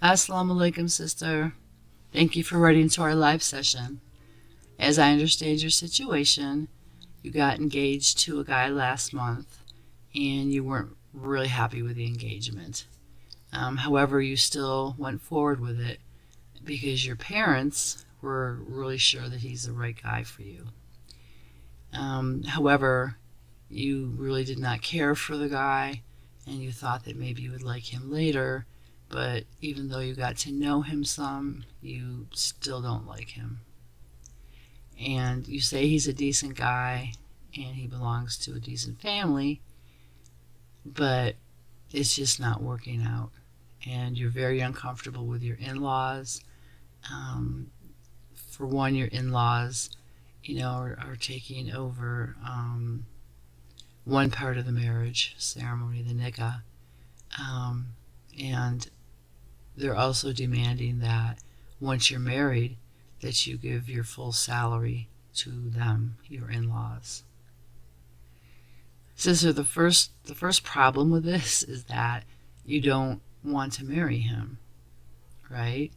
Assalamu alaikum, sister. Thank you for writing to our live session. As I understand your situation, you got engaged to a guy last month and you weren't really happy with the engagement. However, you still went forward with it because your parents were really sure that he's the right guy for you. However, you really did not care for the guy and you thought that maybe you would like him later, but even though you got to know him some, you still don't like him. And you say he's a decent guy and he belongs to a decent family, but it's just not working out. And you're very uncomfortable with your in-laws. For one, your in-laws, are taking over one part of the marriage ceremony, the nikah, and they're also demanding that once you're married, that you give your full salary to them, your in-laws. Sister, the first problem with this is that you don't want to marry him, right?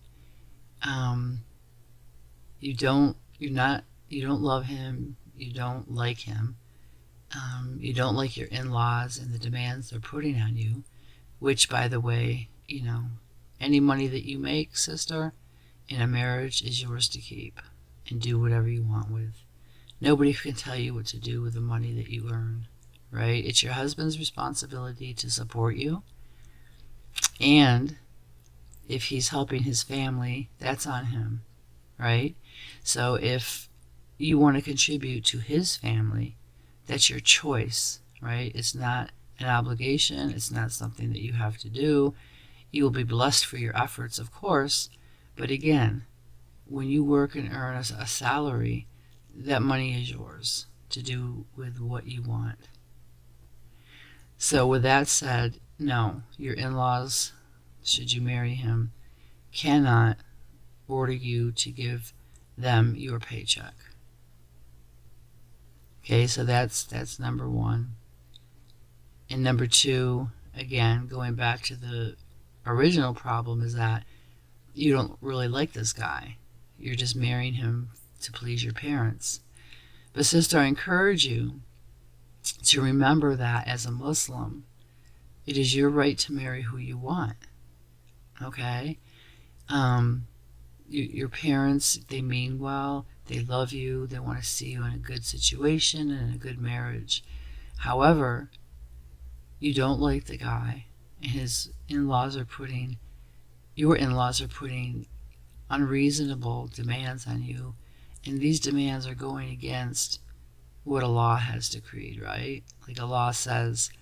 You don't love him. You don't like him. You don't like your in-laws and the demands they're putting on you, which, by the way, any money that you make, sister, in a marriage is yours to keep and do whatever you want with. Nobody can tell you what to do with the money that you earn, right? It's your husband's responsibility to support you, and if he's helping his family, that's on him, right? So if you want to contribute to his family, that's your choice, right? It's not an obligation. It's not something that you have to do. You will be blessed for your efforts, of course, but again, when you work and earn a salary, that money is yours to do with what you want. So with that said, no, your in-laws, should you marry him, cannot order you to give them your paycheck. Okay, so that's number one. And number two, again, going back to the original problem, is that you don't really like this guy. You're just marrying him to please your parents. But sister, I encourage you to remember that as a Muslim, it is your right to marry who you want. Okay? Your parents, they mean well. They love you. They want to see you in a good situation and in a good marriage. However, you don't like the guy, and your in-laws are putting unreasonable demands on you, and these demands are going against what Allah has decreed, right? Like Allah says,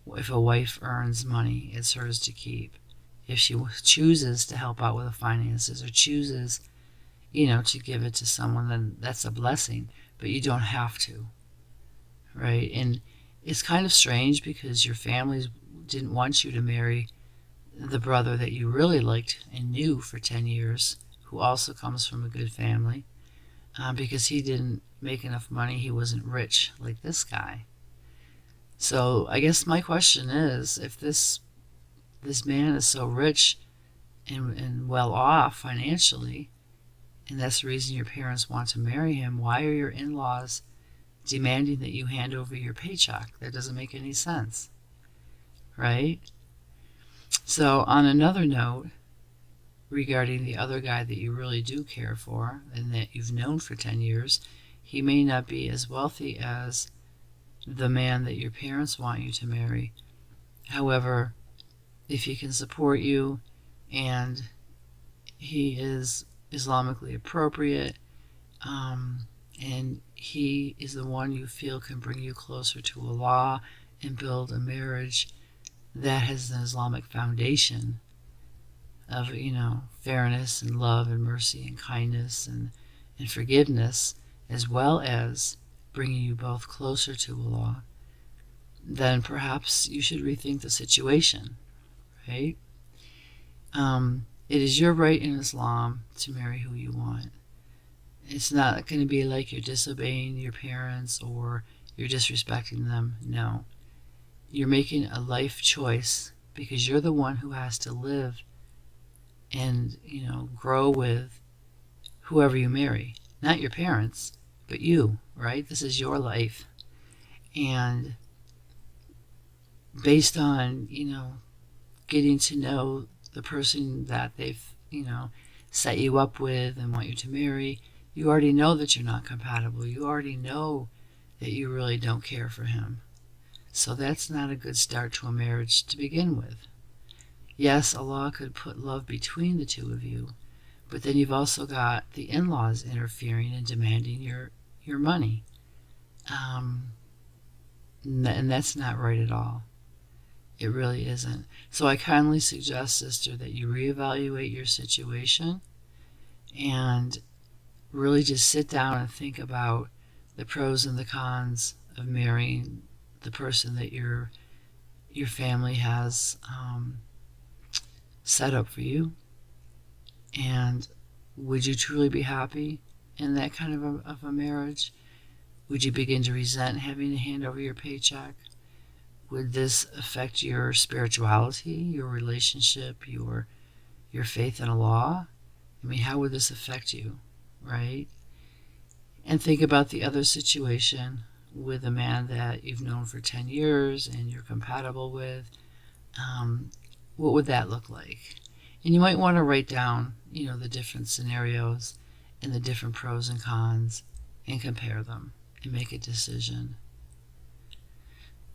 if a wife earns money, it's hers to keep. If she chooses to help out with the finances or chooses, to give it to someone, then that's a blessing, but you don't have to, right? And it's kind of strange because your families didn't want you to marry the brother that you really liked and knew for 10 years, who also comes from a good family, because he didn't make enough money. He wasn't rich like this guy. So I guess my question is, if this man is so rich and well off financially, and that's the reason your parents want to marry him, why are your in-laws demanding that you hand over your paycheck? That doesn't make any sense, right? So on another note, regarding the other guy that you really do care for and that you've known for 10 years, he may not be as wealthy as the man that your parents want you to marry. However, if he can support you and he is Islamically appropriate, and he is the one you feel can bring you closer to Allah and build a marriage that has an Islamic foundation of, fairness and love and mercy and kindness and forgiveness, as well as bringing you both closer to Allah, then perhaps you should rethink the situation, right? It is your right in Islam to marry who you want. It's not going to be like you're disobeying your parents or you're disrespecting them. No. You're making a life choice because you're the one who has to live and, grow with whoever you marry. Not your parents, but you, right? This is your life. And based on, getting to know the person that they've, set you up with and want you to marry, you already know that you're not compatible. You already know that you really don't care for him. So that's not a good start to a marriage to begin with. Yes, Allah could put love between the two of you, but then you've also got the in-laws interfering and demanding your money. And that's not right at all. It really isn't. So I kindly suggest, sister, that you reevaluate your situation and really just sit down and think about the pros and the cons of marrying the person that your family has set up for you. And would you truly be happy in that kind of a marriage? Would you begin to resent having to hand over your paycheck? Would this affect your spirituality, your relationship, your faith in Allah? I mean, how would this affect you, right? And think about the other situation with a man that you've known for 10 years and you're compatible with. What would that look like? And you might want to write down, the different scenarios and the different pros and cons and compare them and make a decision.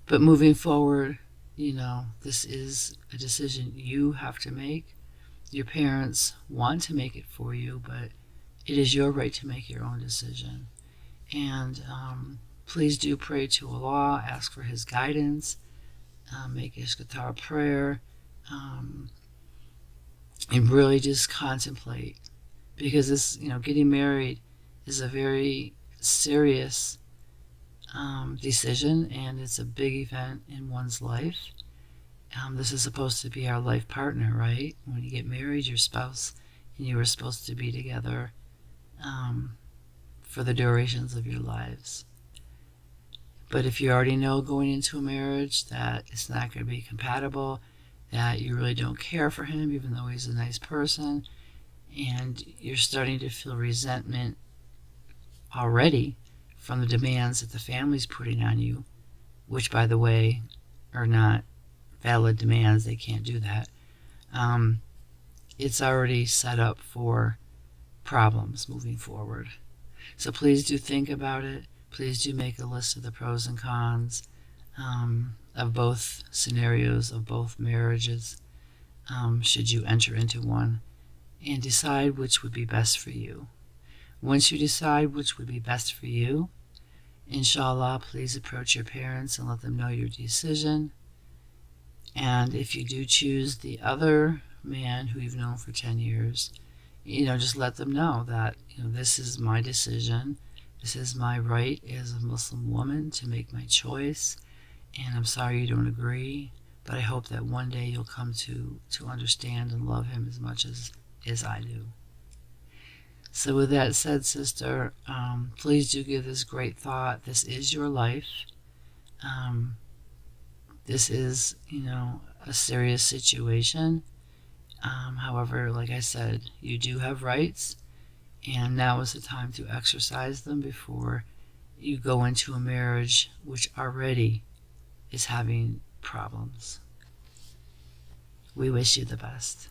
But moving forward, this is a decision you have to make. Your parents want to make it for you, but it is your right to make your own decision. And please do pray to Allah, ask for His guidance, make istikhara prayer, and really just contemplate. Because this, getting married is a very serious decision, and it's a big event in one's life. This is supposed to be our life partner, right? When you get married, your spouse and you are supposed to be together for the durations of your lives. But if you already know going into a marriage that it's not going to be compatible, that you really don't care for him, even though he's a nice person, and you're starting to feel resentment already from the demands that the family's putting on you, which, by the way, are not valid demands. They can't do that. It's already set up for problems moving forward. So please do think about it. Please do make a list of the pros and cons of both scenarios, of both marriages, should you enter into one, and decide which would be best for you. Once you decide which would be best for you, inshallah, please approach your parents and let them know your decision. And if you do choose the other man who you've known for 10 years, just let them know that, this is my decision. This is my right as a Muslim woman to make my choice. And I'm sorry you don't agree, but I hope that one day you'll come to understand and love him as much as I do. So with that said, sister, please do give this great thought. This is your life. This is, a serious situation. However, like I said, you do have rights, and now is the time to exercise them before you go into a marriage which already is having problems. We wish you the best.